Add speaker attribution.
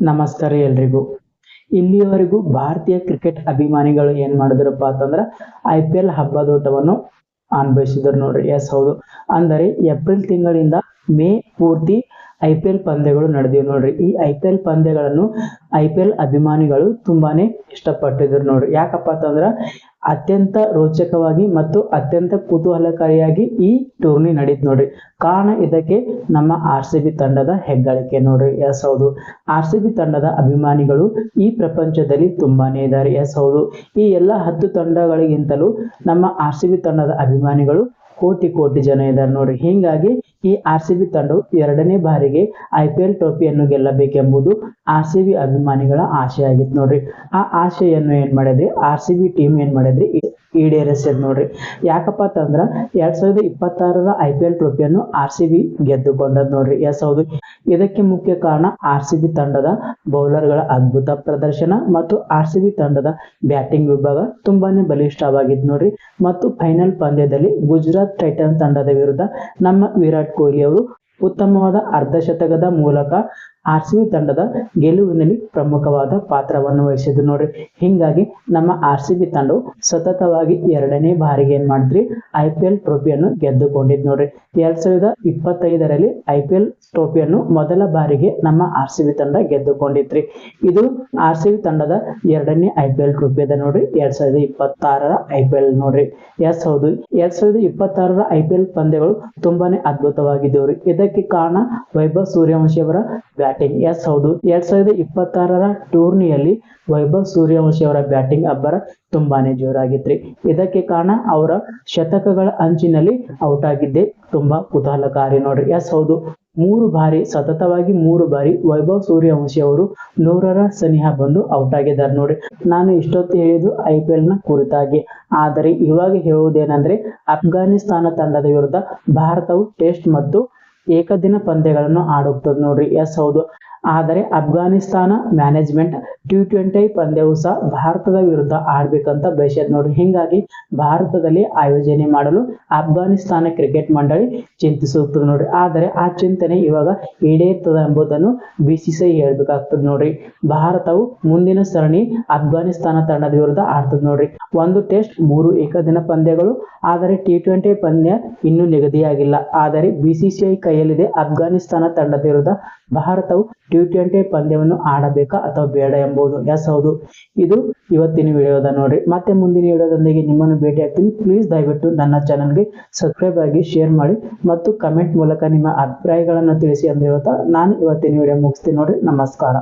Speaker 1: ನಮಸ್ಕಾರ ಎಲ್ರಿಗೂ. ಇಲ್ಲಿಯವರೆಗೂ ಭಾರತೀಯ ಕ್ರಿಕೆಟ್ ಅಭಿಮಾನಿಗಳು ಏನ್ ಮಾಡಿದ್ರಪ್ಪ ಅಂತಂದ್ರ IPL ಹಬ್ಬದೋಟವನ್ನು ಅನುಭವಿಸಿದ್ರು ನೋಡ್ರಿ. ಎಸ್ ಹೌದು, ಅಂದರೆ ಏಪ್ರಿಲ್ ತಿಂಗಳಿಂದ ಮೇ ಪೂರ್ತಿ IPL ಪಂದ್ಯಗಳು ನಡೆದಿವೆ ನೋಡ್ರಿ. ಈ IPL ಪಂದ್ಯಗಳನ್ನು IPL ಅಭಿಮಾನಿಗಳು ತುಂಬಾನೇ ಇಷ್ಟಪಟ್ಟಿದ್ರು ನೋಡ್ರಿ. ಯಾಕಪ್ಪ ಅಂತಂದ್ರ ಅತ್ಯಂತ ರೋಚಕವಾಗಿ ಮತ್ತು ಅತ್ಯಂತ ಕುತೂಹಲಕಾರಿಯಾಗಿ ಈ ಟೂರ್ನಿ ನಡೀತ್ ನೋಡ್ರಿ. ಕಾರಣ ಇದಕ್ಕೆ ನಮ್ಮ RCB ತಂಡದ ಹೆಗ್ಗಳಿಕೆ ನೋಡ್ರಿ. ಎಸ್ ಹೌದು, RCB ತಂಡದ ಅಭಿಮಾನಿಗಳು ಈ ಪ್ರಪಂಚದಲ್ಲಿ ತುಂಬಾನೇ ಇದ್ದಾರೆ. ಎಸ್ ಹೌದು, ಈ ಎಲ್ಲ 10 ತಂಡಗಳಿಗಿಂತಲೂ ನಮ್ಮ RCB ತಂಡದ ಅಭಿಮಾನಿಗಳು ಕೋಟಿ ಜನ ಇದ್ದಾರೆ ನೋಡ್ರಿ. ಹೀಗಾಗಿ ಈ RCB ತಂಡವು 2ನೇ ಬಾರಿಗೆ IPL ಟ್ರೋಫಿಯನ್ನು ಗೆಲ್ಲಬೇಕೆಂಬುದು RCB ಅಭಿಮಾನಿಗಳ ಆಶೆ ಆಗಿತ್ತು ನೋಡ್ರಿ. ಆ ಆಶೆಯನ್ನು ಏನ್ ಮಾಡಿದ್ರಿ RCB ಟೀಮ್ ಏನ್ ಮಾಡಿದ್ರಿ ಈಡೇರಿಸಿದ್ ನೋಡ್ರಿ. ಯಾಕಪ್ಪ ಅಂತಂದ್ರ 2026ರ IPL ಟ್ರೋಫಿಯನ್ನು RCB ಗೆದ್ದುಕೊಂಡದ್ ನೋಡ್ರಿ. ಎಸ್ ಹೌದು, ಇದಕ್ಕೆ ಮುಖ್ಯ ಕಾರಣ RCB ತಂಡದ ಬೌಲರ್ಗಳ ಅದ್ಭುತ ಪ್ರದರ್ಶನ ಮತ್ತು RCB ತಂಡದ ಬ್ಯಾಟಿಂಗ್ ವಿಭಾಗ ತುಂಬಾನೇ ಬಲಿಷ್ಠವಾಗಿತ್ತು ನೋಡ್ರಿ. ಮತ್ತು ಫೈನಲ್ ಪಂದ್ಯದಲ್ಲಿ ಗುಜರಾತ್ ಟೈಟನ್ ತಂಡದ ವಿರುದ್ಧ ನಮ್ಮ ವಿರಾಟ್ ಕೊಹ್ಲಿ ಅವರು ಉತ್ತಮವಾದ ಅರ್ಧಶತಕದ ಮೂಲಕ RCB ತಂಡದ ಗೆಲುವಿನಲ್ಲಿ ಪ್ರಮುಖವಾದ ಪಾತ್ರವನ್ನು ವಹಿಸಿದ್ರು ನೋಡ್ರಿ. ಹಿಂಗಾಗಿ ನಮ್ಮ RCB ತಂಡವು ಸತತವಾಗಿ 2ನೇ ಬಾರಿಗೆ ಏನ್ ಮಾಡಿದ್ರಿ IPL ಟ್ರೋಫಿಯನ್ನು ಗೆದ್ದುಕೊಂಡಿದ್ ನೋಡ್ರಿ. 2025ರಲ್ಲಿ IPL ಟ್ರೋಫಿಯನ್ನು ಮೊದಲ ಬಾರಿಗೆ ನಮ್ಮ RCB ತಂಡ ಗೆದ್ದುಕೊಂಡಿತ್ರಿ. ಇದು RCB ತಂಡದ 2ನೇ IPL ಟ್ರೋಫಿ ಅದ ನೋಡ್ರಿ, 2026ರ IPL ನೋಡ್ರಿ. ಎಸ್ ಹೌದು, 2026ರ IPL ಪಂದ್ಯಗಳು ತುಂಬಾನೇ ಅದ್ಭುತವಾಗಿದ್ದವ್ರಿ. ಇದಕ್ಕೆ ಕಾರಣ ವೈಭವ್ ಸೂರ್ಯವಂಶಿ ಅವರ ಬ್ಯಾಟಿಂಗ್. ಎಸ್ ಹೌದು, 2026ರ ಟೂರ್ನಿಯಲ್ಲಿ ವೈಭವ್ ಸೂರ್ಯವಂಶಿ ಅವರ ಬ್ಯಾಟಿಂಗ್ ಅಬ್ಬರ ತುಂಬಾನೇ ಜೋರಾಗಿತ್ರಿ. ಇದಕ್ಕೆ ಕಾರಣ ಅವರ ಶತಕಗಳ ಅಂಚಿನಲ್ಲಿ ಔಟ್ ಆಗಿದ್ದೇ ತುಂಬಾ ಕುತೂಹಲಕಾರಿ ನೋಡ್ರಿ. ಎಸ್ ಹೌದು, ಸತತವಾಗಿ 3 ಬಾರಿ ವೈಭವ್ ಸೂರ್ಯವಂಶಿ ಅವರು 100ರ ಸನಿಹ ಬಂದು ಔಟ್ ಆಗಿದ್ದಾರೆ ನೋಡ್ರಿ. ನಾನು ಇಷ್ಟೊತ್ತು ಹೇಳಿದ್ದು IPL ನ ಕುರಿತಾಗಿ. ಆದರೆ ಇವಾಗ ಹೇಳುವುದೇನೆಂದ್ರೆ ಅಫ್ಘಾನಿಸ್ತಾನ ತಂಡದ ವಿರುದ್ಧ ಭಾರತವು ಟೆಸ್ಟ್ ಮತ್ತು ಏಕದಿನ ಪಂದ್ಯಗಳನ್ನು ಆಡುತ್ತದೆ ನೋಡ್ರಿ. ಎಸ್ ಹೌದು, ಆದರೆ ಅಫ್ಘಾನಿಸ್ತಾನ ಮ್ಯಾನೇಜ್ಮೆಂಟ್ T20 ಪಂದ್ಯವು ಸಹ ಭಾರತದ ವಿರುದ್ಧ ಆಡ್ಬೇಕಂತ ಬಯಸಿದ್ ನೋಡ್ರಿ. ಹಿಂಗಾಗಿ ಭಾರತದಲ್ಲಿ ಆಯೋಜನೆ ಮಾಡಲು ಅಫ್ಘಾನಿಸ್ತಾನ ಕ್ರಿಕೆಟ್ ಮಂಡಳಿ ಚಿಂತಿಸುತ್ತದೆ ನೋಡ್ರಿ. ಆದರೆ ಆ ಚಿಂತನೆ ಇವಾಗ ಈಡೇರ್ತದ ಎಂಬುದನ್ನು BCCI ಹೇಳ್ಬೇಕಾಗ್ತದೆ ನೋಡ್ರಿ. ಭಾರತವು ಮುಂದಿನ ಸರಣಿ ಅಫ್ಘಾನಿಸ್ತಾನ ತಂಡದ ವಿರುದ್ಧ ಆಡ್ತದೆ ನೋಡ್ರಿ. 1 ಟೆಸ್ಟ್ 3 ಏಕದಿನ ಪಂದ್ಯಗಳು. ಆದರೆ T20 ಪಂದ್ಯ ಇನ್ನೂ ನಿಗದಿಯಾಗಿಲ್ಲ. ಆದರೆ BCCI ಕೈಯಲ್ಲಿದೆ ಅಫ್ಘಾನಿಸ್ತಾನ ತಂಡದ ವಿರುದ್ಧ ಭಾರತವು T20 ಪಂದ್ಯವನ್ನು ಆಡಬೇಕಾ ಅಥವಾ ಬೇಡ ಎಂಬುದು. ಎಸ್ ಹೌದು, ಇದು ಇವತ್ತಿನ ವಿಡಿಯೋದ ನೋಡ್ರಿ. ಮತ್ತೆ ಮುಂದಿನ ವಿಡಿಯೋದೊಂದಿಗೆ ನಿಮ್ಮನ್ನು ಭೇಟಿ ಆಗ್ತೀನಿ. ಪ್ಲೀಸ್ ದಯವಿಟ್ಟು ನನ್ನ ಚಾನಲ್ಗೆ ಸಬ್ಸ್ಕ್ರೈಬ್ ಆಗಿ, ಶೇರ್ ಮಾಡಿ ಮತ್ತು ಕಮೆಂಟ್ ಮೂಲಕ ನಿಮ್ಮ ಅಭಿಪ್ರಾಯಗಳನ್ನು ತಿಳಿಸಿ ಅಂತ ಹೇಳ್ತಾ ನಾನು ಇವತ್ತಿನ ವಿಡಿಯೋ ಮುಗಿಸ್ತೀನಿ ನೋಡ್ರಿ. ನಮಸ್ಕಾರ.